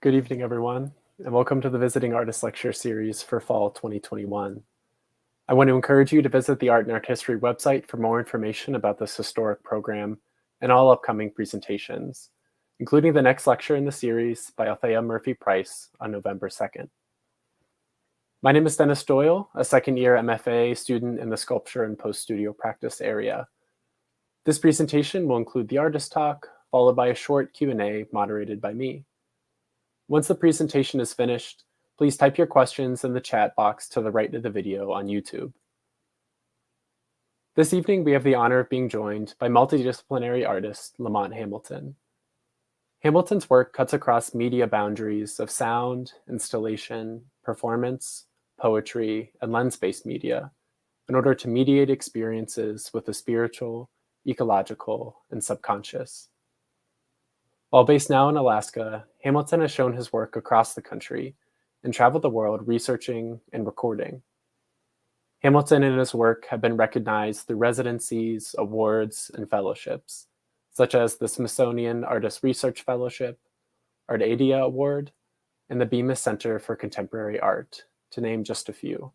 Good evening, everyone, and welcome to the Visiting Artist Lecture Series for Fall 2021. I want to encourage you to visit the Art and Art History website for more information about this historic program and all upcoming presentations, including the next lecture in the series by Althea Murphy-Price on November 2nd. My name is Dennis Doyle, a second-year MFA student in the Sculpture and Post-Studio Practice area. This presentation will include the artist talk, followed by a short Q&A moderated by me. Once the presentation is finished, please type your questions in the chat box to the right of the video on YouTube. This evening, we have the honor of being joined by multidisciplinary artist LaMont Hamilton. Hamilton's work cuts across media boundaries of sound, installation, performance, poetry, and lens-based media in order to mediate experiences with the spiritual, ecological, and subconscious. While based now in Alaska, Hamilton has shown his work across the country and traveled the world researching and recording. Hamilton and his work have been recognized through residencies, awards, and fellowships, such as the Smithsonian Artist Research Fellowship, Artadia Award, and the Bemis Center for Contemporary Art, to name just a few.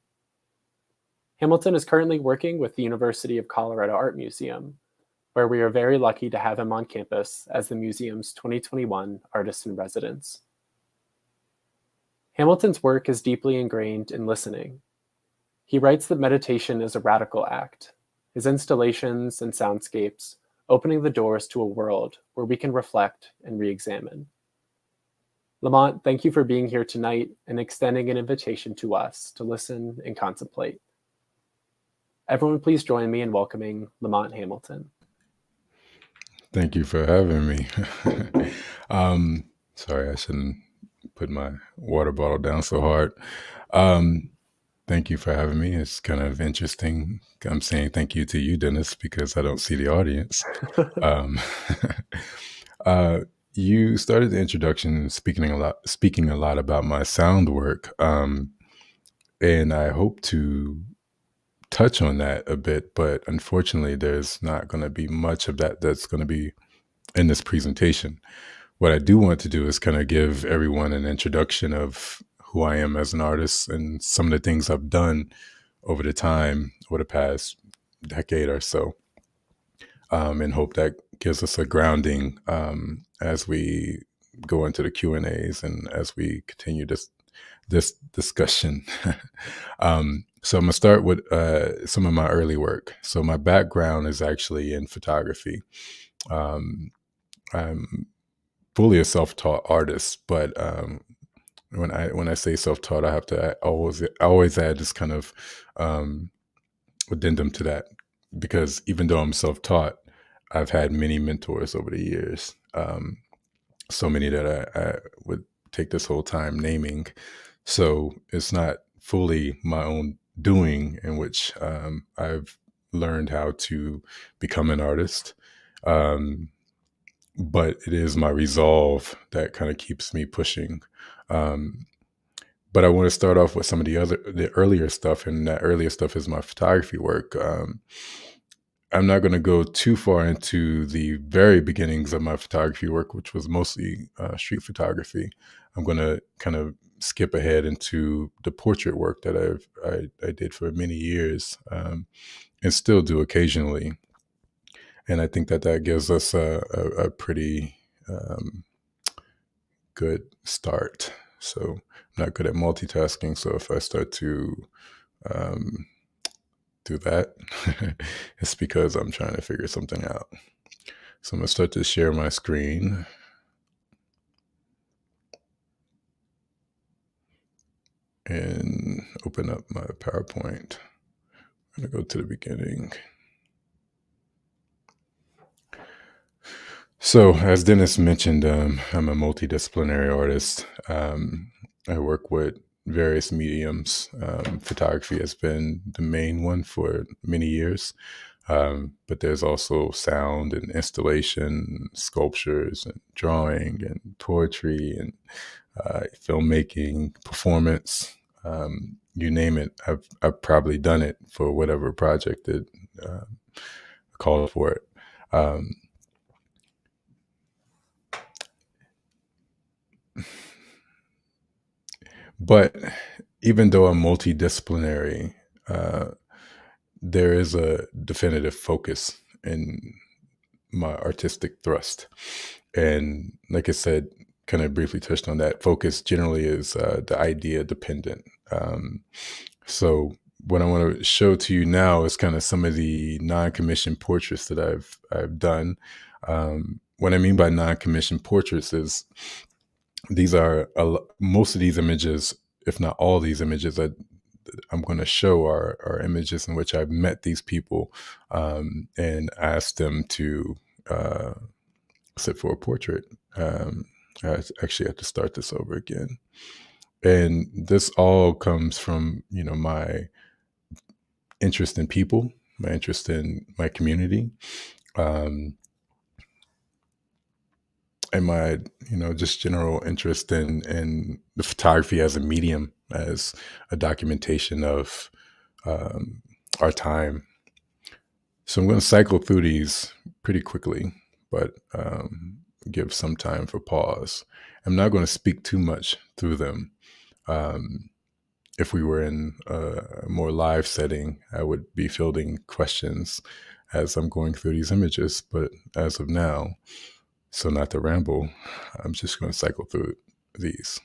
Hamilton is currently working with the University of Colorado Art Museum, where we are very lucky to have him on campus as the museum's 2021 Artist in Residence. Hamilton's work is deeply ingrained in listening. He writes that meditation is a radical act, his installations and soundscapes opening the doors to a world where we can reflect and re-examine. LaMont, thank you for being here tonight and extending an invitation to us to listen and contemplate. Everyone, please join me in welcoming LaMont Hamilton. Thank you for having me. Sorry, I shouldn't put my water bottle down so hard. Thank you for having me. It's kind of interesting. I'm saying thank you to you, Dennis, because I don't see the audience. You started the introduction speaking a lot about my sound work, and I hope to touch on that a bit, but unfortunately there's not going to be much of that that's going to be in this presentation. What I do want to do is kind of give everyone an introduction of who I am as an artist and some of the things I've done over the past decade or so, and hope that gives us a grounding as we go into the Q&As and as we continue this discussion. So I'm going to start with some of my early work. So my background is actually in photography. I'm fully a self-taught artist, but when I say self-taught, I have to always add this kind of addendum to that, because even though I'm self-taught, I've had many mentors over the years, so many that I would take this whole time naming. So it's not fully my own doing in which I've learned how to become an artist. But it is my resolve that kind of keeps me pushing. But I want to start off with some of the earlier stuff, and that earlier stuff is my photography work. I'm not going to go too far into the very beginnings of my photography work, which was mostly street photography. I'm going to kind of skip ahead into the portrait work that I did for many years, and still do occasionally. And I think that gives us a pretty good start. So I'm not good at multitasking. So if I start to do that, it's because I'm trying to figure something out. So I'm going to start to share my screen. And open up my PowerPoint. I'm going to go to the beginning. So as Dennis mentioned, I'm a multidisciplinary artist. I work with various mediums. Photography has been the main one for many years, but there's also sound and installation, sculptures and drawing and poetry and filmmaking, performance. You name it, I've probably done it for whatever project that called for it. But even though I'm multidisciplinary, uh, there is a definitive focus in my artistic thrust. And like I said, kind of briefly touched on that, focus generally is the idea dependent. So what I want to show to you now is kind of some of the non-commissioned portraits that I've done. What I mean by non-commissioned portraits is these are most of these images, if not all these images that I'm going to show are images in which I've met these people and asked them to sit for a portrait. I actually have to start this over again. And this all comes from, my interest in people, my interest in my community, um, and my, just general interest in the photography as a medium, as a documentation of our time. So I'm going to cycle through these pretty quickly, but give some time for pause. I'm not going to speak too much through them. If we were in a more live setting, I would be fielding questions as I'm going through these images. But as of now, so not to ramble, I'm just going to cycle through these.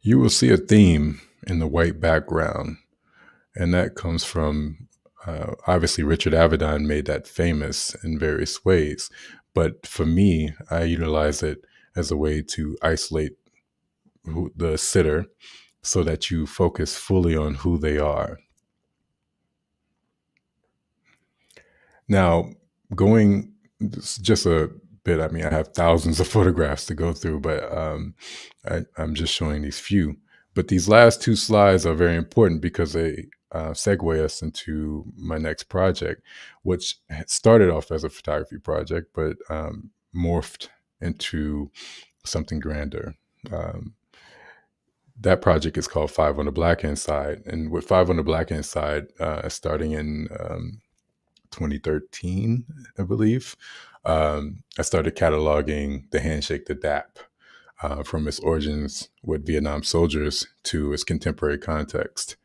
You will see a theme in the white background, and that comes from obviously Richard Avedon made that famous in various ways. But for me, I utilize it as a way to isolate the sitter so that you focus fully on who they are. Now, going just a bit, I mean, I have thousands of photographs to go through, but I'm just showing these few. But these last two slides are very important because they segue us into my next project, which started off as a photography project, but morphed into something grander. That project is called Five on the Black Hand Side. And with Five on the Black Hand Side, starting in 2013, I believe, I started cataloging the handshake, the dap, from its origins with Vietnam soldiers to its contemporary context.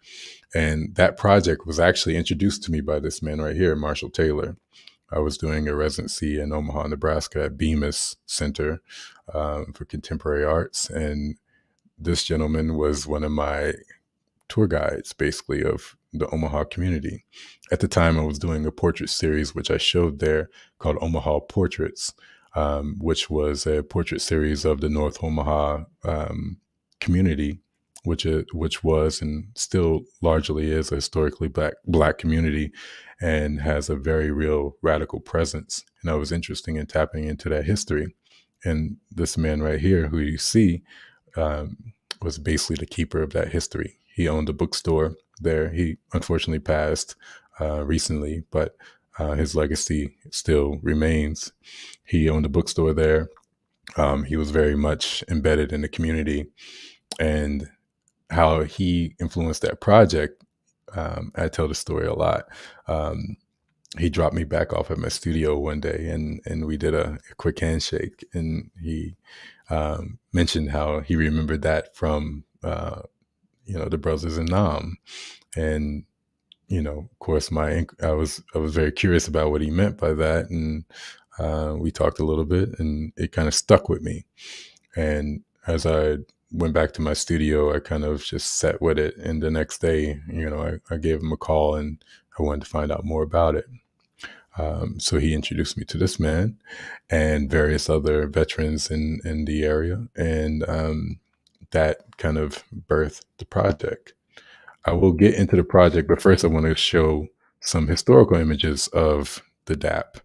And that project was actually introduced to me by this man right here, Marshall Taylor. I was doing a residency in Omaha, Nebraska at Bemis Center for Contemporary Arts. And this gentleman was one of my tour guides, basically, of the Omaha community. At the time, I was doing a portrait series, which I showed there, called Omaha Portraits, which was a portrait series of the North Omaha community, which was and still largely is a historically black community and has a very real radical presence. And I was interested in tapping into that history. And this man right here, who you see, was basically the keeper of that history. He owned a bookstore there. He unfortunately passed recently, but his legacy still remains. He owned a bookstore there. He was very much embedded in the community, and how he influenced that project. I tell the story a lot. He dropped me back off at my studio one day, and we did a quick handshake, and he mentioned how he remembered that from the brothers in Nam. And of course, I was very curious about what he meant by that, and we talked a little bit, and it kind of stuck with me. And as I went back to my studio, I kind of just sat with it. And the next day, I gave him a call, and I wanted to find out more about it. So he introduced me to this man and various other veterans in the area, and that kind of birthed the project. I will get into the project, but first I want to show some historical images of the DAP.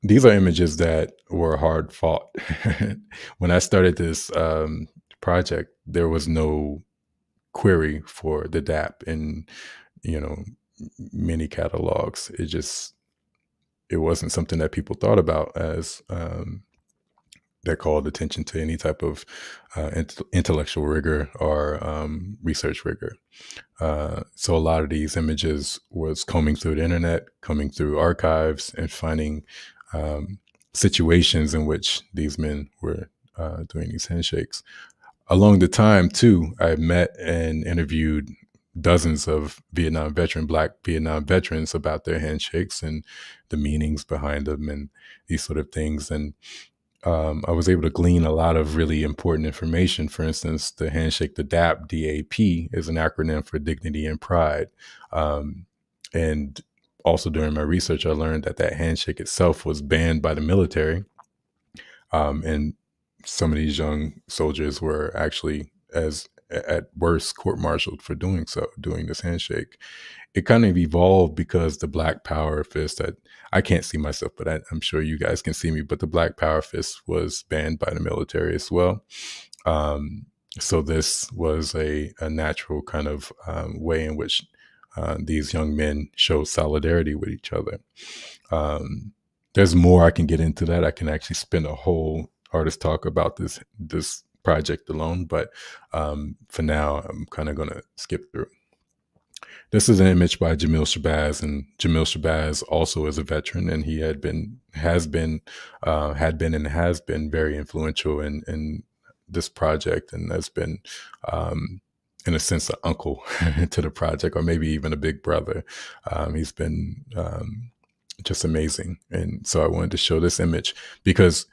These are images that were hard fought. When I started this project, there was no query for the DAP in, many catalogs. It wasn't something that people thought about as that called attention to any type of intellectual rigor or research rigor. So a lot of these images was combing through the internet, combing through archives, and finding situations in which these men were doing these handshakes. Along the time, too, I met and interviewed dozens of Black Vietnam veterans about their handshakes and the meanings behind them and these sort of things. And I was able to glean a lot of really important information. For instance, the handshake, the DAP, DAP, is an acronym for dignity and pride. And also during my research, I learned that that handshake itself was banned by the military. And some of these young soldiers were actually, at worst, court-martialed for doing this handshake. It kind of evolved because the Black Power fist, I can't see myself, but I'm sure you guys can see me, but the Black Power fist was banned by the military as well. So this was a natural kind of way in which these young men showed solidarity with each other. There's more I can get into that. I can actually spend a whole artist talk about this project alone, but for now, I'm kind of going to skip through. This is an image by Jamil Shabazz, and Jamil Shabazz also is a veteran, and he had been very influential in this project, and has been, in a sense, an uncle to the project, or maybe even a big brother. He's been just amazing, and so I wanted to show this image because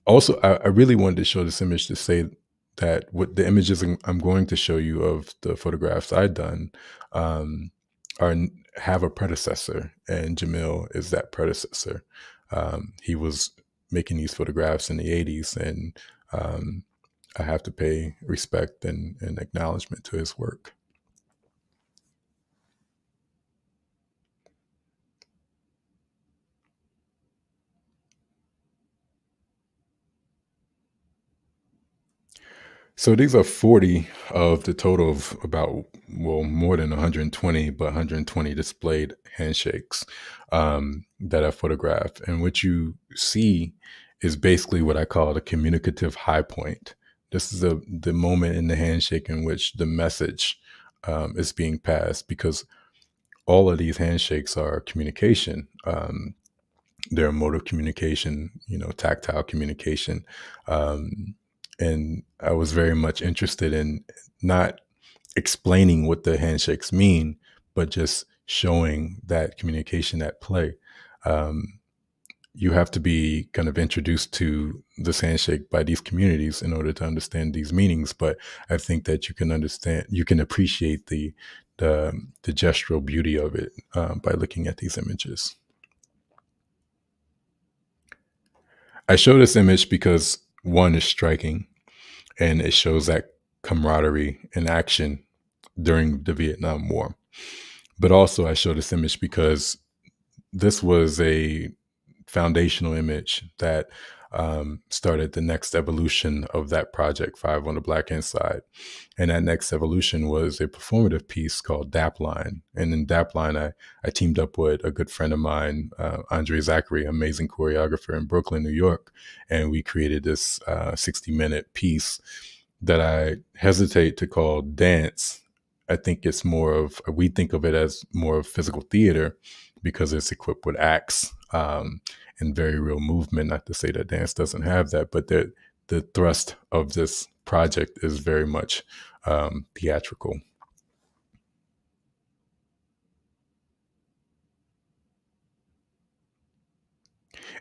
also I really wanted to show this image to say that what the images I'm going to show you of the photographs I've done have a predecessor, and Jamil is that predecessor. He was making these photographs in the 80s, and I have to pay respect and acknowledgement to his work. So these are 40 of the total of about, more than 120, but 120 displayed handshakes that I photographed. And what you see is basically what I call the communicative high point. This is the moment in the handshake in which the message is being passed, because all of these handshakes are communication. They're emotive communication, tactile communication. And I was very much interested in not explaining what the handshakes mean, but just showing that communication at play. You have to be kind of introduced to this handshake by these communities in order to understand these meanings. But I think that you can appreciate the gestural beauty of it by looking at these images. I show this image because one is striking, and it shows that camaraderie in action during the Vietnam War. But also I show this image because this was a foundational image that started the next evolution of that project, 5 on the Black Inside. And that next evolution was a performative piece called DAP Line. And in DAP Line, I teamed up with a good friend of mine, Andre Zachary, amazing choreographer in Brooklyn, New York. And we created this 60-minute piece that I hesitate to call dance. I think it's we think of it as more of physical theater because it's equipped with acts and very real movement. Not to say that dance doesn't have that, but the thrust of this project is very much theatrical.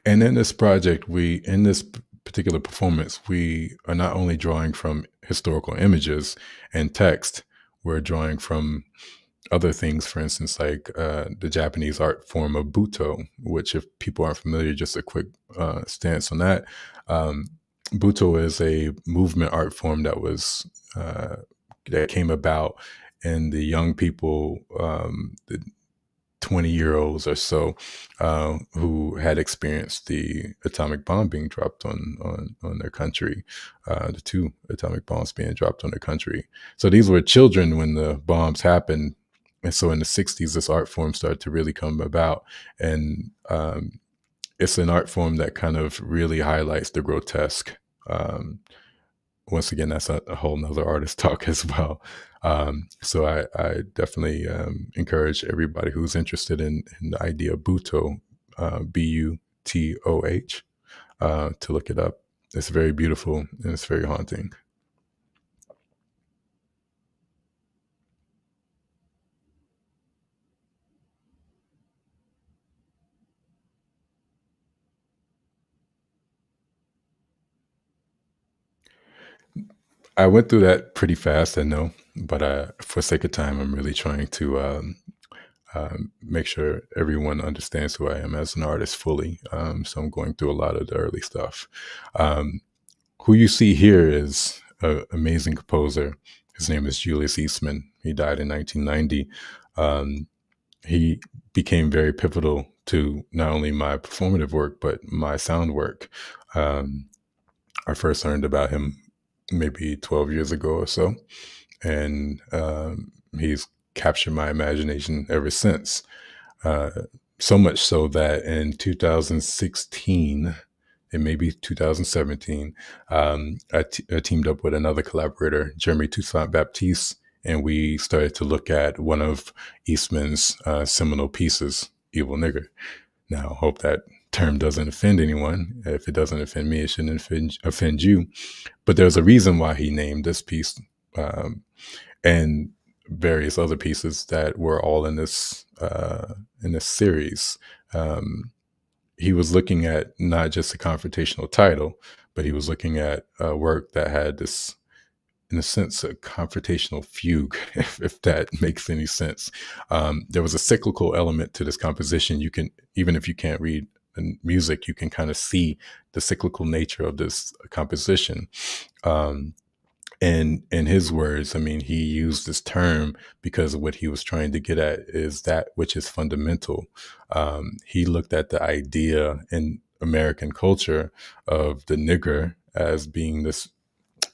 And in this project, in this particular performance, we are not only drawing from historical images and text, we're drawing from other things, for instance, like the Japanese art form of butoh, which, if people aren't familiar, just a quick stance on that. Butoh is a movement art form that came about in the young people, the 20-year-olds or so, who had experienced the atomic bomb being dropped on their country, the 2 atomic bombs being dropped on their country. So these were children when the bombs happened. And so in the 60s, this art form started to really come about. And it's an art form that kind of really highlights the grotesque. Um, Once again, that's a whole nother artist talk as well. So I definitely encourage everybody who's interested in the idea of butoh, butoh, to look it up. It's very beautiful and it's very haunting. I went through that pretty fast, I know, but for sake of time, I'm really trying to make sure everyone understands who I am as an artist fully. So I'm going through a lot of the early stuff. Um, who you see here is an amazing composer. His name is Julius Eastman. He died in 1990. Um, he became very pivotal to not only my performative work, but my sound work. Um, I first learned about him maybe 12 years ago or so, and he's captured my imagination ever since. Uh, so much so that in 2016 and maybe 2017, I teamed up with another collaborator, Jeremy Toussaint Baptiste, and we started to look at one of Eastman's seminal pieces, Evil Nigger. Now, hope that term doesn't offend anyone. If it doesn't offend me, it shouldn't offend you. But there's a reason why he named this piece and various other pieces that were all in this series. He was looking at not just a confrontational title, but he was looking at a work that had this, in a sense, a confrontational fugue, if that makes any sense. There was a cyclical element to this composition. You can, even if you can't read music, you can kind of see the cyclical nature of this composition. And in his words, I mean, he used this term because what he was trying to get at is that which is fundamental. He looked at the idea in American culture of the nigger as being this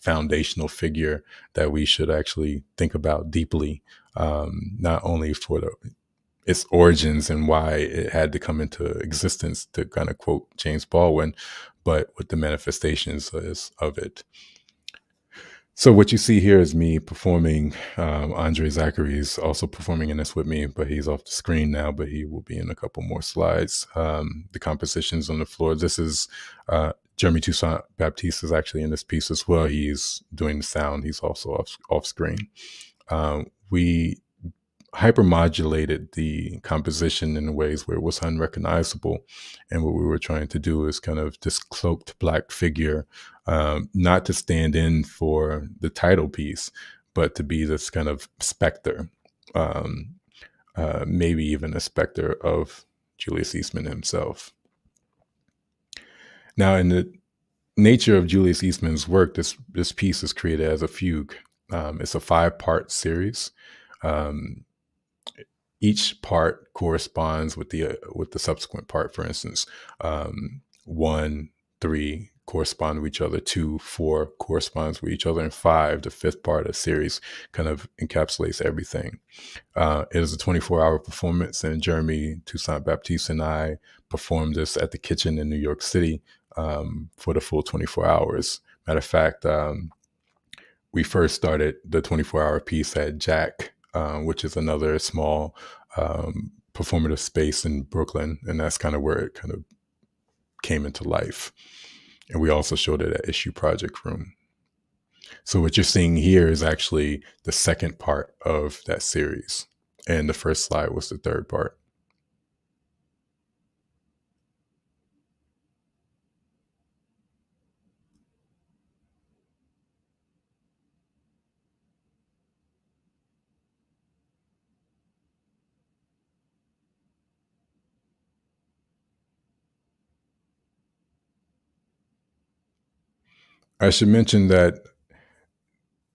foundational figure that we should actually think about deeply, not only for its origins and why it had to come into existence, to kind of quote James Baldwin, but with the manifestations of it. So what you see here is me performing. Andre Zachary's also performing in this with me, but he's off the screen now, but he will be in a couple more slides. The compositions on the floor. This is Jeremy Toussaint Baptiste is actually in this piece as well. He's doing the sound. He's also off screen. We hypermodulated the composition in ways where it was unrecognizable. And what we were trying to do is kind of this cloaked Black figure, not to stand in for the title piece, but to be this kind of specter, maybe even a specter of Julius Eastman himself. Now, in the nature of Julius Eastman's work, this piece is created as a fugue. It's a 5-part series. Each part corresponds with the subsequent part. For instance, 1, 3 correspond with each other, 2, 4 corresponds with each other, and 5, the 5th part of the series, kind of encapsulates everything. It is a 24-hour performance, and Jeremy Toussaint Baptiste and I performed this at the Kitchen in New York City for the full 24 hours. Matter of fact, we first started the 24-hour piece at Jack, which is another small performative space in Brooklyn. And that's kind of where it kind of came into life. And we also showed it at Issue Project Room. So what you're seeing here is actually the second part of that series. And the first slide was the third part. I should mention that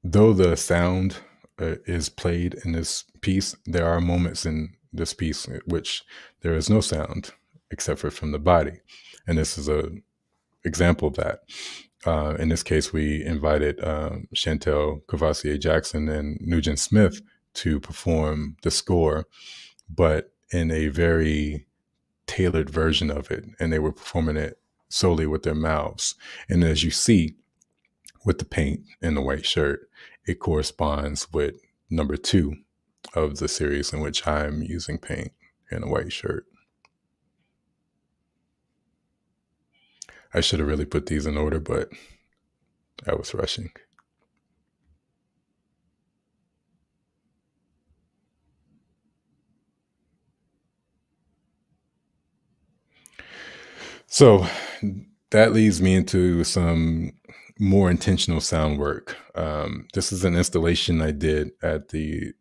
though the sound is played in this piece, there are moments in this piece in which there is no sound except for from the body. And this is a example of that. In this case, we invited Chantel Cavassier Jackson and Nugent Smith to perform the score, but in a very tailored version of it, and they were performing it solely with their mouths. And as you see with the paint and the white shirt, it corresponds with number 2 of the series in which I'm using paint and a white shirt. I should have really put these in order, but I was rushing. So that leads me into some more intentional sound work. This is an installation I did at the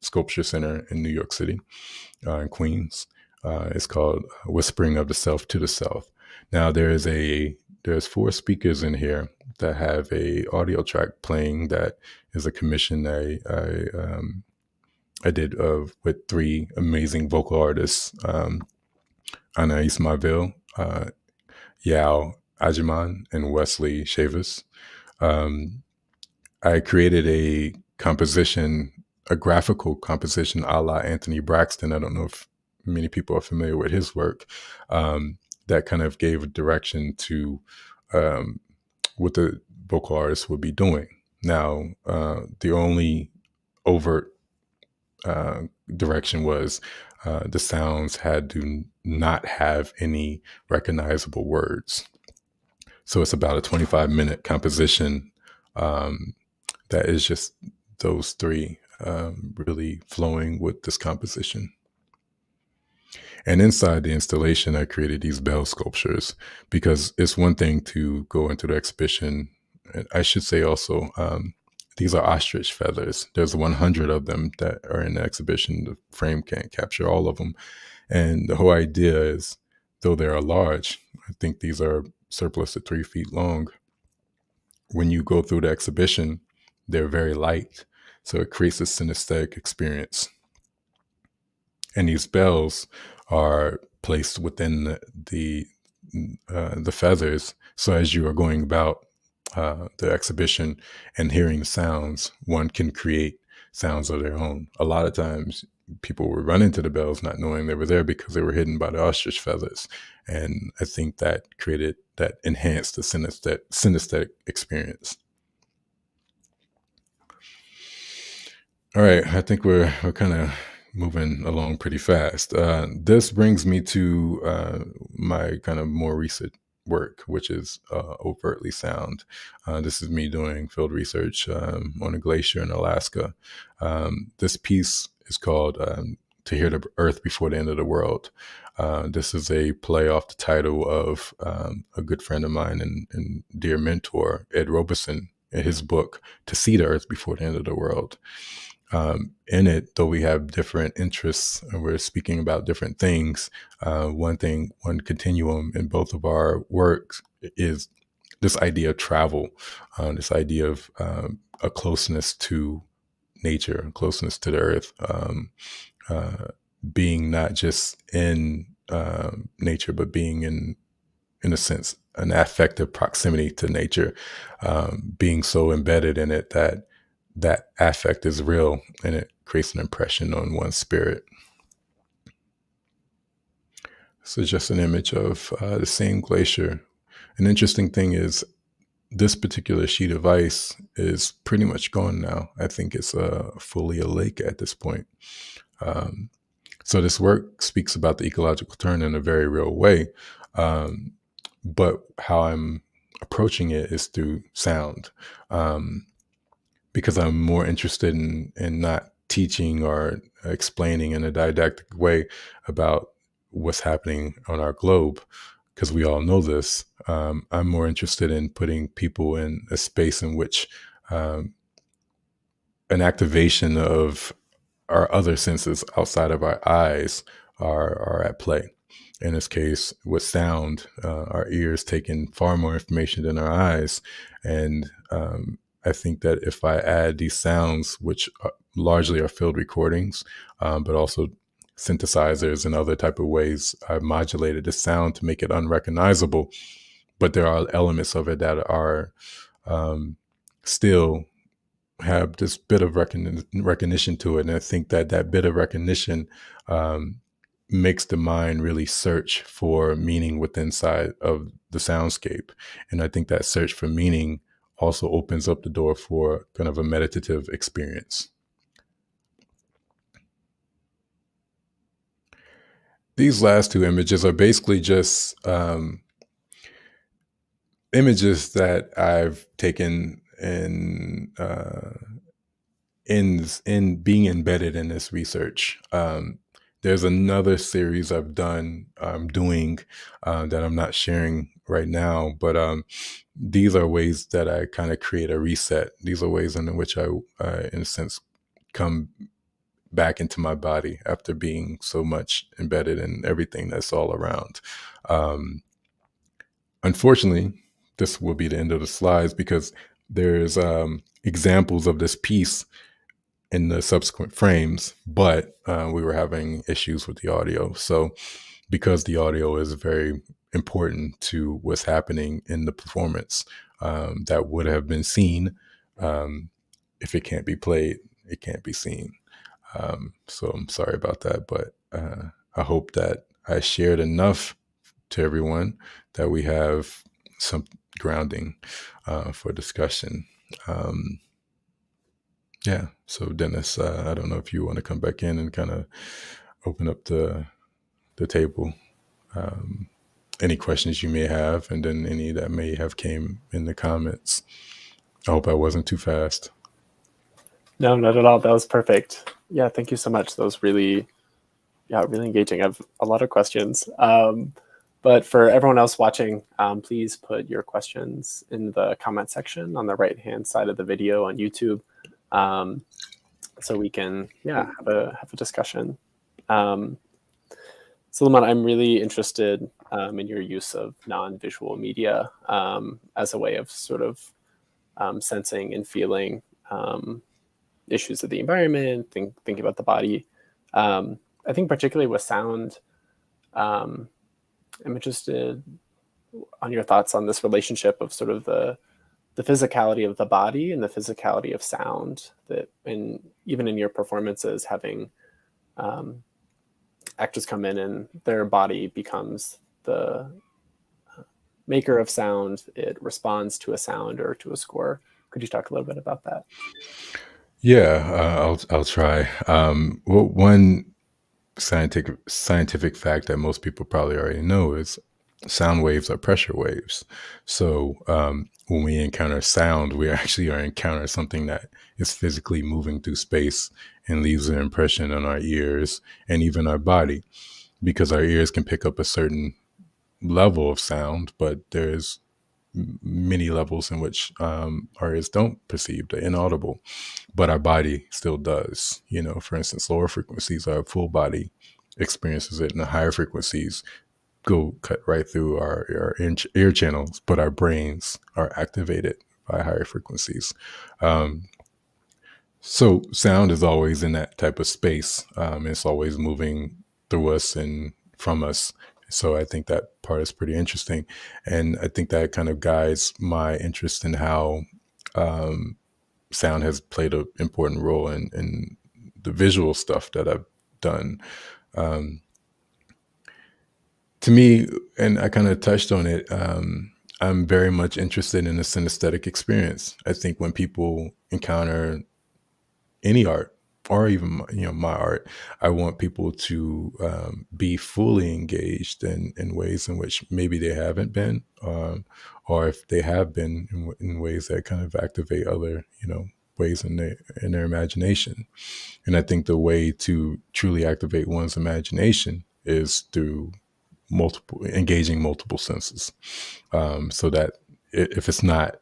Sculpture Center in New York City, in Queens. It's called Whispering of the Self to the Self. Now there's 4 speakers in here that have a audio track playing that is a commission I did with 3 amazing vocal artists, Anais Marville, Yao Ajiman, and Wesley Chavis. I created a graphical composition a la Anthony Braxton. I don't know if many people are familiar with his work, that kind of gave a direction to what the vocal artist would be doing. Now, the only overt direction was the sounds had to not have any recognizable words. So it's about a 25-minute composition that is just those 3 really flowing with this composition. And inside the installation, I created these bell sculptures because it's one thing to go into the exhibition. I should say also, these are ostrich feathers. There's 100 of them that are in the exhibition. The frame can't capture all of them. And the whole idea is, though they are large, I think these are surplus to 3 feet long. When you go through the exhibition, they're very light. So it creates a synesthetic experience. And these bells are placed within the feathers. So as you are going about the exhibition and hearing the sounds, one can create sounds of their own. A lot of times people would run into the bells not knowing they were there because they were hidden by the ostrich feathers. And I think that enhanced the synesthetic experience. All right, I think we're kind of moving along pretty fast. This brings me to my kind of more recent work, which is overtly sound. This is me doing field research on a glacier in Alaska. This piece is called To Hear the Earth Before the End of the World. This is a play off the title of a good friend of mine and dear mentor, Ed Robeson, in his book, To See the Earth Before the End of the World. In it, though we have different interests and we're speaking about different things, one continuum in both of our works is this idea of travel, this idea of a closeness to nature, closeness to the earth, being not just in nature, but being in a sense, an affective proximity to nature, being so embedded in it that affect is real and it creates an impression on one's spirit. So just an image of the same glacier. An interesting thing is this particular sheet of ice is pretty much gone now. I think it's fully a lake at this point. So this work speaks about the ecological turn in a very real way. But how I'm approaching it is through sound. Because I'm more interested in not teaching or explaining in a didactic way about what's happening on our globe, because we all know this. I'm more interested in putting people in a space in which an activation of our other senses outside of our eyes are at play. In this case, with sound, our ears take in far more information than our eyes. And I think that if I add these sounds, which largely are field recordings, but also synthesizers and other type of ways, I've modulated the sound to make it unrecognizable. But there are elements of it that are still have this bit of recognition to it. And I think that bit of recognition makes the mind really search for meaning within inside of the soundscape. And I think that search for meaning also opens up the door for kind of a meditative experience. These last two images are basically just images that I've taken in being embedded in this research. There's another series I'm doing that I'm not sharing right now, but these are ways that I kind of create a reset. These are ways in which I, in a sense, come back into my body after being so much embedded in everything that's all around. Unfortunately, this will be the end of the slides because there's examples of this piece in the subsequent frames, but we were having issues with the audio. So because the audio is very important to what's happening in the performance, that would have been seen. If it can't be played, it can't be seen. So I'm sorry about that, but I hope that I shared enough to everyone that we have some grounding for discussion. Yeah. So Dennis, I don't know if you want to come back in and kind of open up the table. Any questions you may have, and then any that may have came in the comments. I hope I wasn't too fast. No, not at all. That was perfect. Yeah, thank you so much. That was really engaging. I have a lot of questions. But for everyone else watching, please put your questions in the comment section on the right-hand side of the video on YouTube, so we can have a discussion. So LaMont, I'm really interested in your use of non-visual media as a way of sort of sensing and feeling issues of the environment, thinking about the body. I think particularly with sound, I'm interested on your thoughts on this relationship of sort of the physicality of the body and the physicality of sound, that even in your performances, having actors come in and their body becomes the maker of sound. It responds to a sound or to a score. Could you talk a little bit about that? Yeah, I'll try. Well, one scientific fact that most people probably already know is sound waves are pressure waves. So when we encounter sound, we actually are encountering something that is physically moving through space and leaves an impression on our ears and even our body, because our ears can pick up a certain level of sound, but there's many levels in which our ears don't perceive the inaudible, but our body still does. You know, for instance, lower frequencies, our full body experiences it, and the higher frequencies cut right through our ear channels, but our brains are activated by higher frequencies. So sound is always in that type of space. It's always moving through us and from us. So I think that part is pretty interesting. And I think that kind of guides my interest in how sound has played an important role in the visual stuff that I've done. To me, and I kind of touched on it, I'm very much interested in the synesthetic experience. I think when people encounter any art, or even my art, I want people to be fully engaged in ways in which maybe they haven't been, or if they have been, in ways that kind of activate other ways in their imagination. And I think the way to truly activate one's imagination is through engaging multiple senses, so that if it's not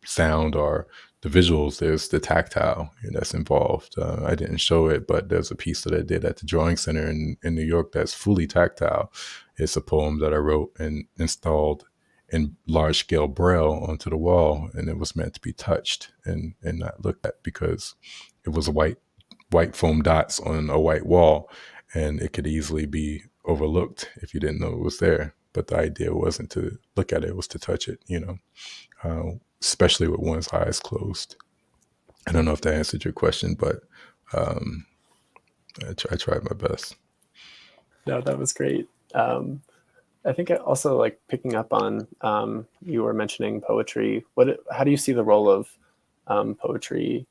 sound or the visuals, there's the tactile that's involved. I didn't show it, but there's a piece that I did at the Drawing Center in New York that's fully tactile. It's a poem that I wrote and installed in large scale braille onto the wall, and it was meant to be touched and not looked at, because it was white foam dots on a white wall, and it could easily be overlooked if you didn't know it was there. But the idea wasn't to look at it, it was to touch it, especially with one's eyes closed. I don't know if that answered your question, but I tried my best. No, that was great. I think I also like picking up on you were mentioning poetry. How do you see the role of poetry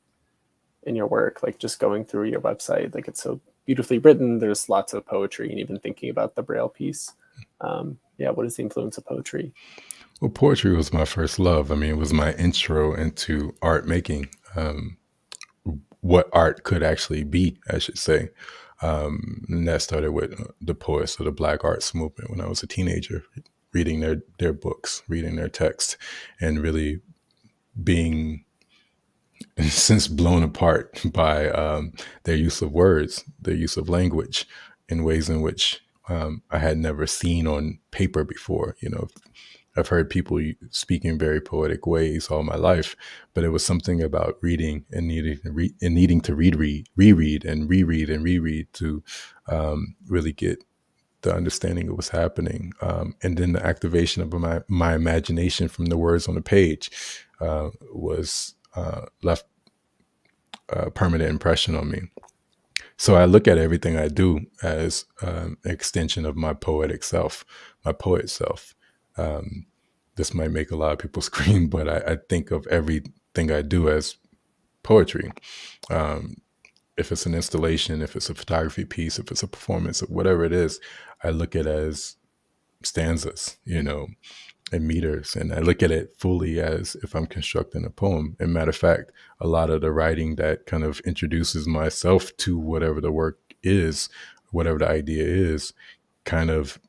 in your work? Like just going through your website, like it's so beautifully written. There's lots of poetry, and even thinking about the Braille piece. Yeah, what is the influence of poetry? Well, poetry was my first love. I mean, it was my intro into art making. What art could actually be, I should say. And that started with the poets of the Black Arts movement when I was a teenager, reading their books, reading their text, and really being since blown apart by their use of words, their use of language in ways in which I had never seen on paper before. You know, I've heard people speak in very poetic ways all my life, but it was something about reading and needing to reread and reread to really get the understanding of what's happening, and then the activation of my imagination from the words on the page was left a permanent impression on me. So I look at everything I do as an extension of my poetic self, my poet self. This might make a lot of people scream, but I think of everything I do as poetry. If it's an installation, if it's a photography piece, if it's a performance, whatever it is, I look at it as stanzas, and meters. And I look at it fully as if I'm constructing a poem. And matter of fact, a lot of the writing that kind of introduces myself to whatever the work is, whatever the idea is, kind of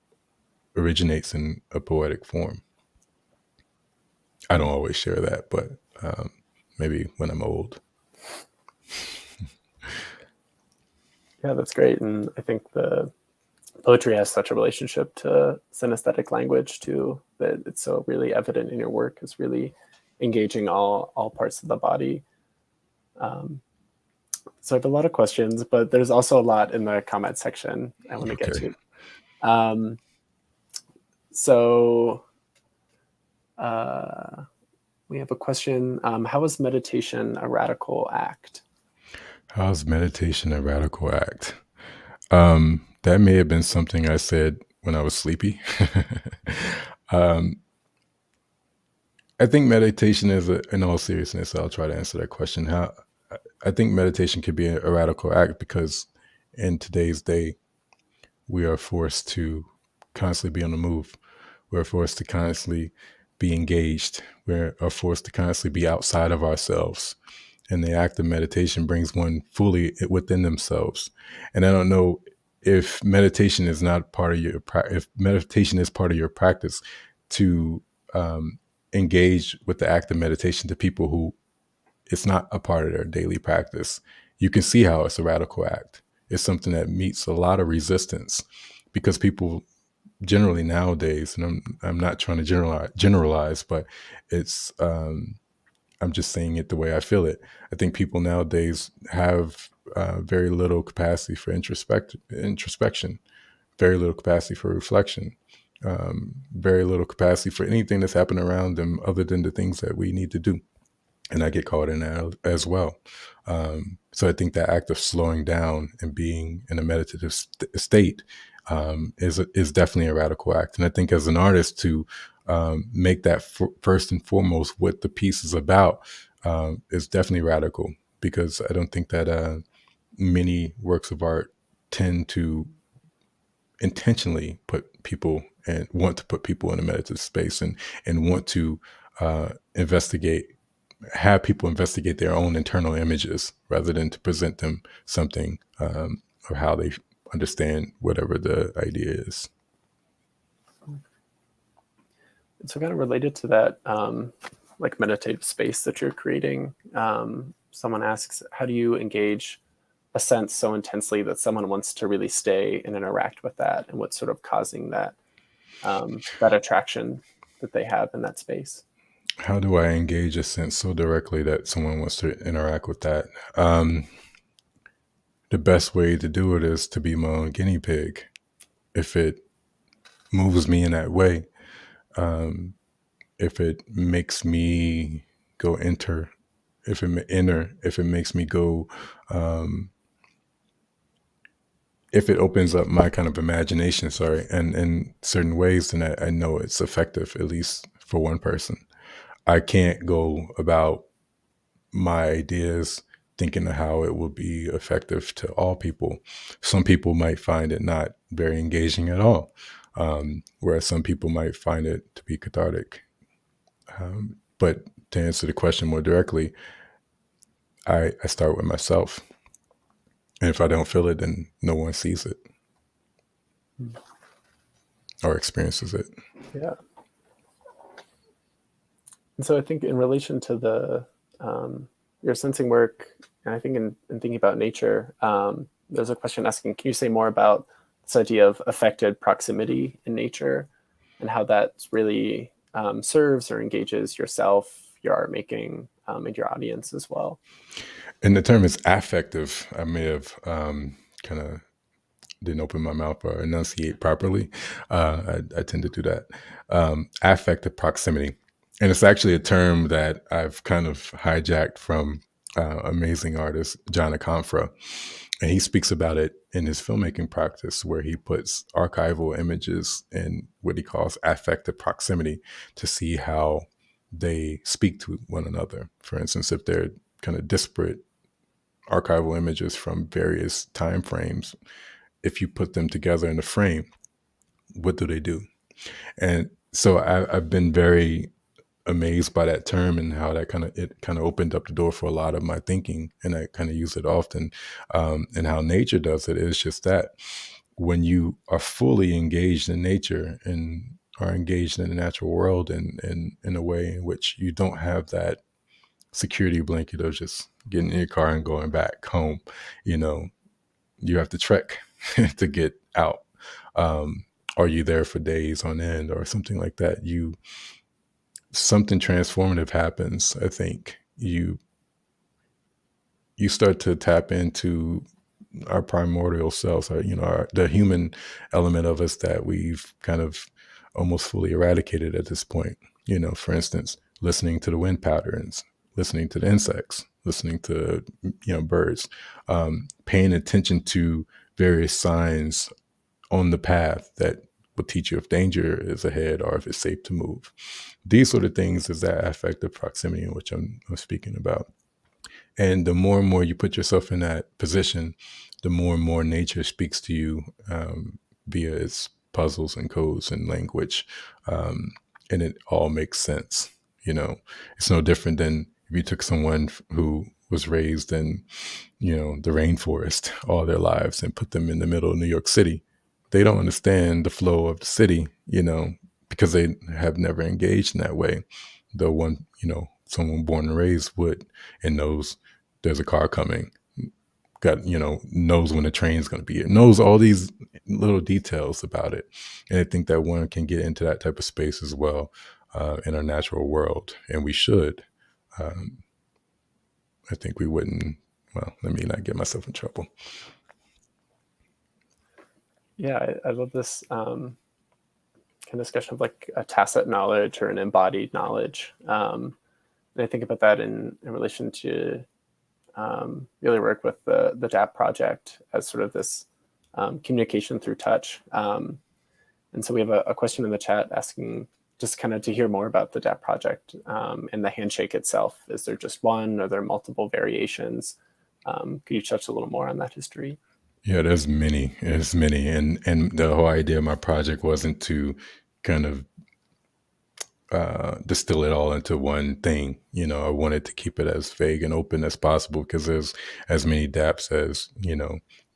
originates in a poetic form. I don't always share that, but maybe when I'm old. Yeah, that's great. And I think the poetry has such a relationship to synesthetic language too, that it's so really evident in your work. Is really engaging all parts of the body. So I have a lot of questions, but there's also a lot in the comment section I want to get Okay. to. So we have a question. How is meditation a radical act? How's meditation a radical act? That may have been something I said when I was sleepy. I think meditation is, in all seriousness, I'll try to answer that question. How I think meditation could be a radical act because in today's day, we are forced to constantly be on the move. We're forced to constantly be engaged. We are forced to constantly be outside of ourselves. And the act of meditation brings one fully within themselves. And I don't know if meditation is not part of if meditation is part of your practice, to engage with the act of meditation to people who it's not a part of their daily practice. You can see how it's a radical act. It's something that meets a lot of resistance because people generally nowadays, and I'm not trying to generalize, but it's I'm just saying it the way I feel it. I think people nowadays have very little capacity for introspection, very little capacity for reflection, very little capacity for anything that's happening around them other than the things that we need to do. And I get caught in that as well. So I think that act of slowing down and being in a meditative state is definitely a radical act. And I think as an artist to make that first and foremost what the piece is about is definitely radical, because I don't think that many works of art tend to intentionally put people and want to put people in a meditative space and want to have people investigate their own internal images rather than to present them something or how they understand whatever the idea is. So kind of related to that, like meditative space that you're creating, someone asks, how do you engage a sense so intensely that someone wants to really stay and interact with that, and what's sort of causing that that attraction that they have in that space? How do I engage a sense so directly that someone wants to interact with that? The best way to do it is to be my own guinea pig. If it moves me in that way, if it makes me go if it makes me go if it opens up my kind of imagination, sorry, and in certain ways, then I know it's effective, at least for one person. I can't go about my ideas thinking of how it will be effective to all people. Some people might find it not very engaging at all, whereas some people might find it to be cathartic. But to answer the question more directly, I start with myself. And if I don't feel it, then no one sees it or experiences it. Yeah. And so I think in relation to the your sensing work, and I think in thinking about nature, there's a question asking, can you say more about this idea of affected proximity in nature and how that really serves or engages yourself, your art making, and your audience as well? And the term is affective. I may have kind of didn't open my mouth or enunciate properly. I tend to do that. Affective proximity. And it's actually a term that I've kind of hijacked from amazing artist John Aconfra. And he speaks about it in his filmmaking practice, where he puts archival images in what he calls affective proximity to see how they speak to one another. For instance, if they're kind of disparate archival images from various time frames, if you put them together in a frame, what do? And so I've been very amazed by that term and how that kind of opened up the door for a lot of my thinking, and I kind of use it often. And how nature does it is just that when you are fully engaged in nature and are engaged in the natural world and in a way in which you don't have that security blanket of just getting in your car and going back home, you know, you have to trek to get out. Are you there for days on end or something like that? Something transformative happens. I think you start to tap into our primordial selves, the human element of us that we've kind of almost fully eradicated at this point. For instance, listening to the wind patterns, listening to the insects, listening to birds, paying attention to various signs on the path that will teach you if danger is ahead or if it's safe to move. These sort of things is that affective proximity in which I'm speaking about. And the more and more you put yourself in that position, the more and more nature speaks to you via its puzzles and codes and language. And it all makes sense. It's no different than if you took someone who was raised in, the rainforest all their lives and put them in the middle of New York City. They don't understand the flow of the city, because they have never engaged in that way. Though someone born and raised would, and knows there's a car coming, knows when the train's going to be here, knows all these little details about it. And I think that one can get into that type of space as well in our natural world. And we should. I think we wouldn't. Well, let me not get myself in trouble. Yeah, I love this kind of discussion of like a tacit knowledge or an embodied knowledge. And I think about that in relation to really work with the DAP project as sort of this communication through touch. And so we have a question in the chat asking just kind of to hear more about the DAP project and the handshake itself. Is there just one? Are there multiple variations? Could you touch a little more on that history? Yeah, there's many. And the whole idea of my project wasn't to kind of distill it all into one thing. I wanted to keep it as vague and open as possible because there's as many DAPs as,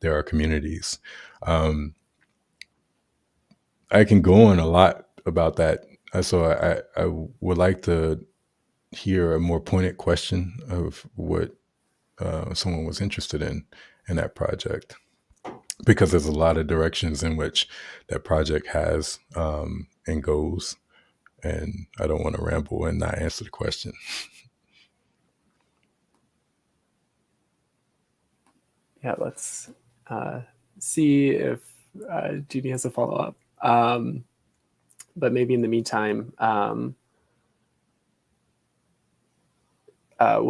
there are communities. I can go on a lot about that. So I would like to hear a more pointed question of what someone was interested in that project, because there's a lot of directions in which that project has and goes. And I don't want to ramble and not answer the question. Yeah, let's see if Judy has a follow-up. But maybe in the meantime, what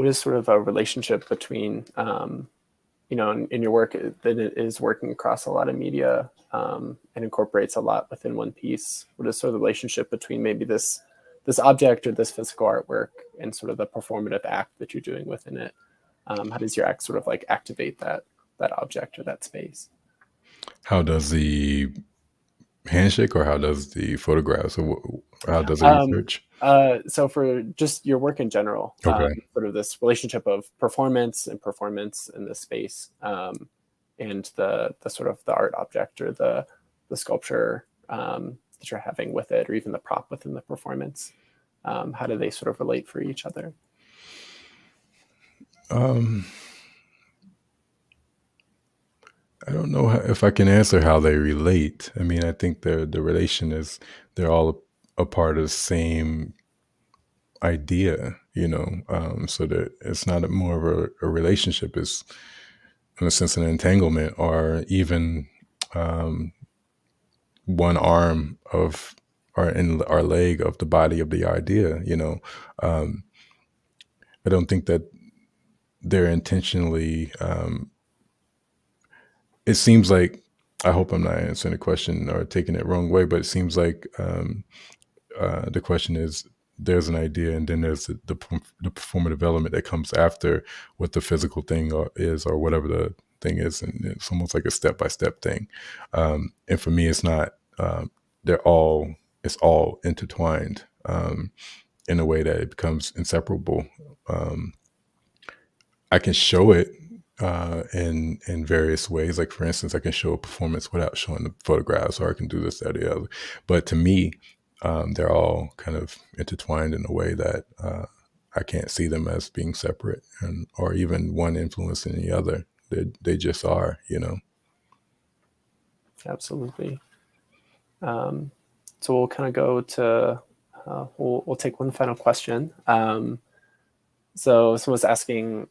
is sort of a relationship between in your work that it is working across a lot of media and incorporates a lot within one piece. What is sort of the relationship between maybe this object or this physical artwork and sort of the performative act that you're doing within it? How does your act sort of like activate that object or that space? How does the handshake, or how does the photographs, or how does the Um, research? so for just your work in general, Okay. sort of this relationship of performance in this space, and the sort of the art object or the sculpture that you're having with it, or even the prop within the performance. How do they sort of relate for each other? Um, I don't know if I can answer how they relate. I mean, I think the relation is they're all a part of the same idea, so that it's not more of a relationship. It's in a sense an entanglement, or even um, one arm of or in our leg of the body of the idea. um, I don't think that they're intentionally. It seems like, I hope I'm not answering the question or taking it wrong way, but it seems like the question is, there's an idea, and then there's the performative element that comes after what the physical thing is, or whatever the thing is, and it's almost like a step-by-step thing. And for me, it's not. It's all intertwined in a way that it becomes inseparable. Um, I can show it in various ways. Like, for instance, I can show a performance without showing the photographs, or I can do this, that, or the other. But to me, they're all kind of intertwined in a way that I can't see them as being separate, or even one influencing the other. They just are. Absolutely. So we'll kind of go to we'll take one final question. So someone's asking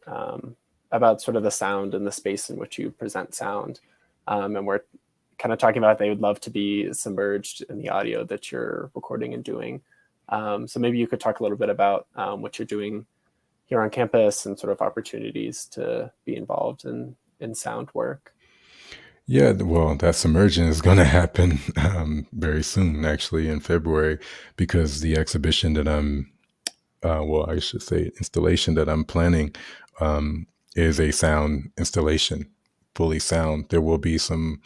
about sort of the sound and the space in which you present sound, and we're kind of talking about they would love to be submerged in the audio that you're recording and doing. So maybe you could talk a little bit about what you're doing here on campus and sort of opportunities to be involved in sound work. Yeah, well, that submersion is going to happen very soon, actually, in February, because the exhibition that well, I should say installation that I'm planning is a sound installation, fully sound. There will be some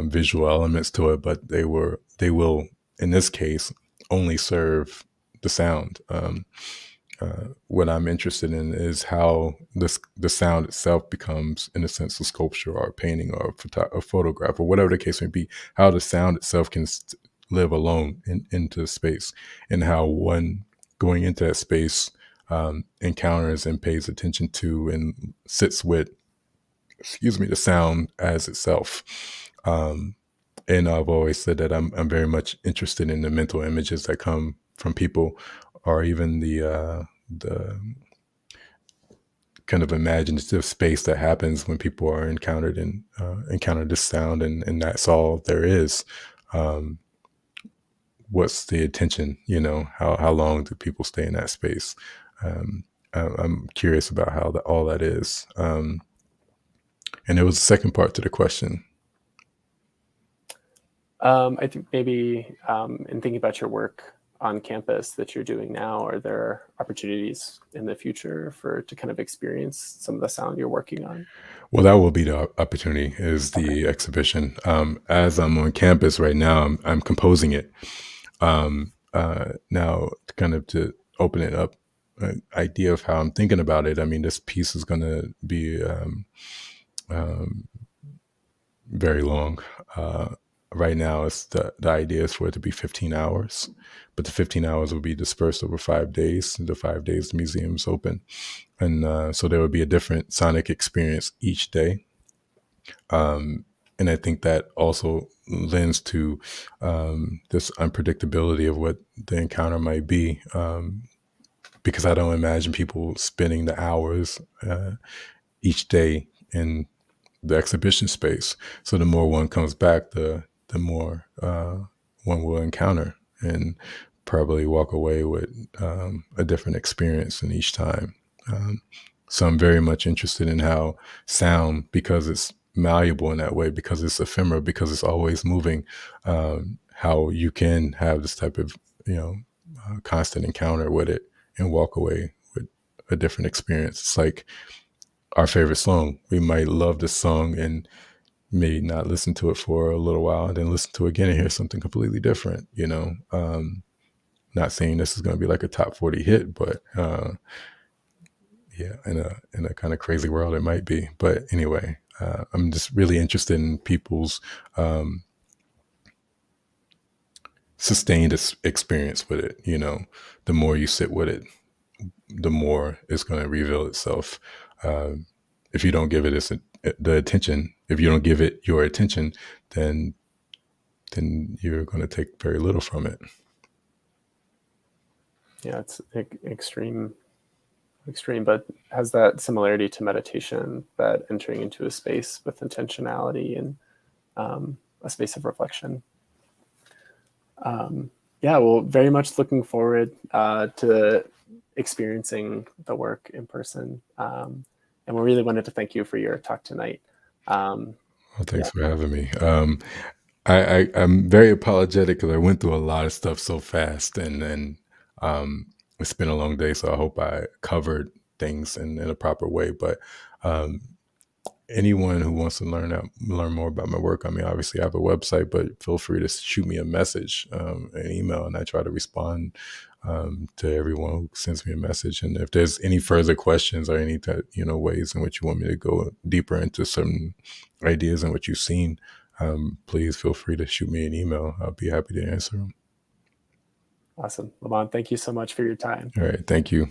visual elements to it, but they will, in this case, only serve the sound. What I'm interested in is how the sound itself becomes, in a sense, a sculpture or a painting or a photograph or whatever the case may be. How the sound itself can live alone into space, and how one going into that space encounters and pays attention to and sits with, the sound as itself. Um, and I've always said that I'm very much interested in the mental images that come from people, or even the kind of imaginative space that happens when people are encounter this sound, and that's all there is. Um, what's the attention? How long do people stay in that space? I'm curious about how all that is. And there was a second part to the question. I think maybe in thinking about your work on campus that you're doing now, are there opportunities in the future to kind of experience some of the sound you're working on? Well, that will be the opportunity, is Okay. the exhibition. As I'm on campus right now, I'm composing it. Now, kind of to open it up, an idea of how I'm thinking about it. I mean, this piece is going to be um, very long. Right now, it's the idea is for it to be 15 hours, but the 15 hours will be dispersed over 5 days. The 5 days the museum's open, and so there will be a different sonic experience each day. And I think that also lends to this unpredictability of what the encounter might be, because I don't imagine people spending the hours each day in the exhibition space. So the more one comes back, the more one will encounter, and probably walk away with a different experience in each time. Um, So I'm very much interested in how sound, because it's malleable in that way, because it's ephemeral, because it's always moving, how you can have this type of, constant encounter with it and walk away with a different experience. It's like our favorite song. We might love the song and may not listen to it for a little while and then listen to it again and hear something completely different, not saying this is going to be like a top 40 hit, but yeah, in a kind of crazy world it might be. But anyway, I'm just really interested in people's sustained experience with it. The more you sit with it, the more it's going to reveal itself. If you don't give it the attention, if you don't give it your attention, then you're going to take very little from it. Yeah, it's extreme, but has that similarity to meditation, that entering into a space with intentionality and a space of reflection. Yeah, well, very much looking forward to experiencing the work in person. And we really wanted to thank you for your talk tonight. Well, thanks Yeah, for having me. I'm very apologetic because I went through a lot of stuff so fast, and then it's been a long day, so I hope I covered things in a proper way. But um, anyone who wants to learn more about my work, I mean, obviously I have a website, but feel free to shoot me a message, an email, and I try to respond to everyone who sends me a message. And if there's any further questions or any ways in which you want me to go deeper into certain ideas and what you've seen, please feel free to shoot me an email. I'll be happy to answer them. awesome. LaMont, thank you so much for your time. All right, thank you.